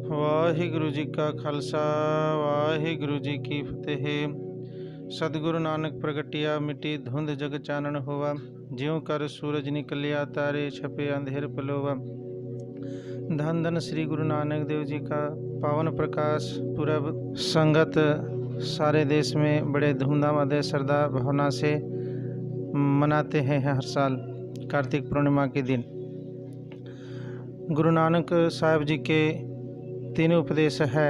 ਵਾਹਿਗੁਰੂ ਜੀ ਕਾ ਖਾਲਸਾ ਵਾਹਿਗੁਰੂ ਜੀ ਕੀ ਫਤਿਹ। सतगुरु नानक प्रगटिया मिट्टी धुंध जग चानन होवा, ज्यों कर सूरज निकलिया तारे छपे अंधेर पलोवा। धन धन श्री गुरु नानक देव जी का पावन प्रकाश पूरब संगत सारे देश में बड़े धूमधाम अदय श्रद्धा भावना से मनाते हैं हर साल कार्तिक पूर्णिमा के दिन। गुरु नानक साहब जी के तीन उपदेश है।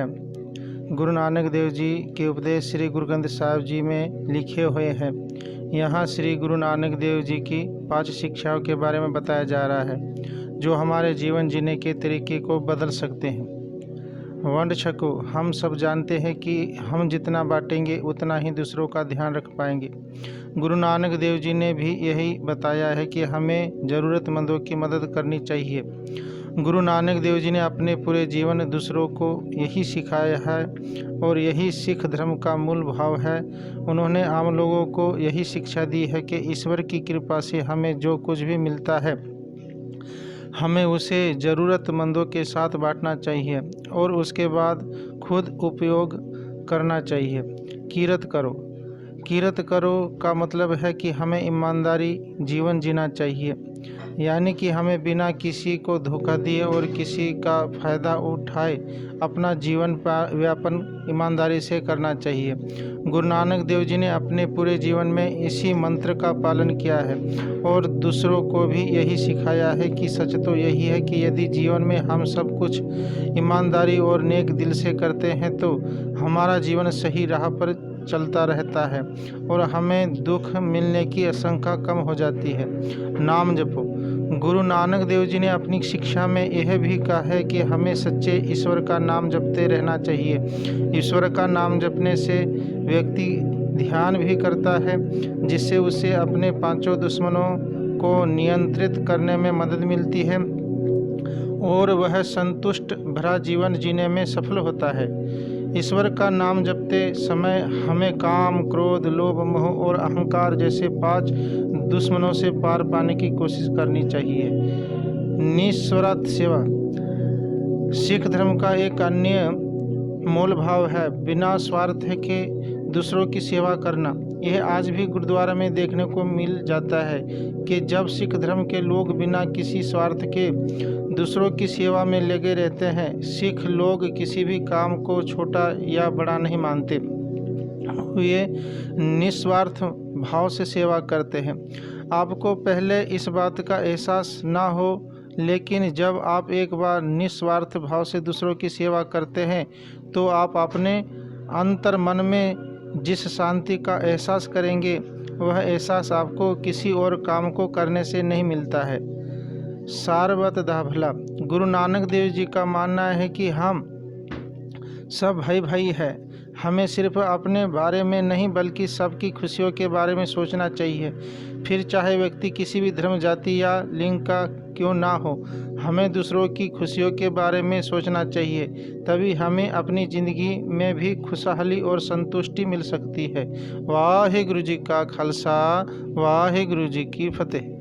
गुरु नानक देव जी के उपदेश श्री गुरु ग्रंथ साहिब जी में लिखे हुए हैं। यहाँ श्री गुरु नानक देव जी की 5 शिक्षाओं के बारे में बताया जा रहा है, जो हमारे जीवन जीने के तरीके को बदल सकते हैं। वंड छको, हम सब जानते हैं कि हम जितना बांटेंगे उतना ही दूसरों का ध्यान रख पाएंगे। गुरु नानक देव जी ने भी यही बताया है कि हमें ज़रूरतमंदों की मदद करनी चाहिए। गुरु नानक देव जी ने अपने पूरे जीवन दूसरों को यही सिखाया है और यही सिख धर्म का मूल भाव है। उन्होंने आम लोगों को यही शिक्षा दी है कि ईश्वर की कृपा से हमें जो कुछ भी मिलता है हमें उसे ज़रूरतमंदों के साथ बांटना चाहिए और उसके बाद खुद उपयोग करना चाहिए। किरत करो का मतलब है कि हमें ईमानदारी जीवन जीना चाहिए, यानी कि हमें बिना किसी को धोखा दिए और किसी का फ़ायदा उठाए अपना जीवन व्यापन ईमानदारी से करना चाहिए। गुरु नानक देव जी ने अपने पूरे जीवन में इसी मंत्र का पालन किया है और दूसरों को भी यही सिखाया है कि सच तो यही है कि यदि जीवन में हम सब कुछ ईमानदारी और नेक दिल से करते हैं तो हमारा जीवन सही राह पर चलता रहता है और हमें दुख मिलने की आशंका कम हो जाती है। नाम जपो। गुरु नानक देव जी ने अपनी शिक्षा में यह भी कहा है कि हमें सच्चे ईश्वर का नाम जपते रहना चाहिए। ईश्वर का नाम जपने से व्यक्ति ध्यान भी करता है, जिससे उसे अपने 5 दुश्मनों को नियंत्रित करने में मदद मिलती है और वह संतुष्ट भरा जीवन जीने में सफल होता है। ईश्वर का नाम जपते समय हमें काम, क्रोध, लोभ, मोह और अहंकार जैसे 5 दुश्मनों से पार पाने की कोशिश करनी चाहिए। निस्वार्थ सेवा सिख धर्म का एक अन्य मूल भाव है, बिना स्वार्थ के दूसरों की सेवा करना। यह आज भी गुरुद्वारा में देखने को मिल जाता है कि जब सिख धर्म के लोग बिना किसी स्वार्थ के दूसरों की सेवा में लगे रहते हैं। सिख लोग किसी भी काम को छोटा या बड़ा नहीं मानते, ये निस्वार्थ भाव से सेवा करते हैं। आपको पहले इस बात का एहसास ना हो, लेकिन जब आप एक बार निस्वार्थ भाव से दूसरों की सेवा करते हैं तो आप अपने अंतर मन में जिस शांति का एहसास करेंगे वह एहसास आपको किसी और काम को करने से नहीं मिलता है। सारवत दा भला। गुरु नानक देव जी का मानना है कि हम सब भाई भाई हैं। हमें सिर्फ अपने बारे में नहीं बल्कि सबकी खुशियों के बारे में सोचना चाहिए, फिर चाहे व्यक्ति किसी भी धर्म, जाति या लिंग का क्यों ना हो। हमें दूसरों की खुशियों के बारे में सोचना चाहिए, तभी हमें अपनी ज़िंदगी में भी खुशहाली और संतुष्टि मिल सकती है। वाहिगुरु जी का खालसा वाहिगुरु जी की फतेह।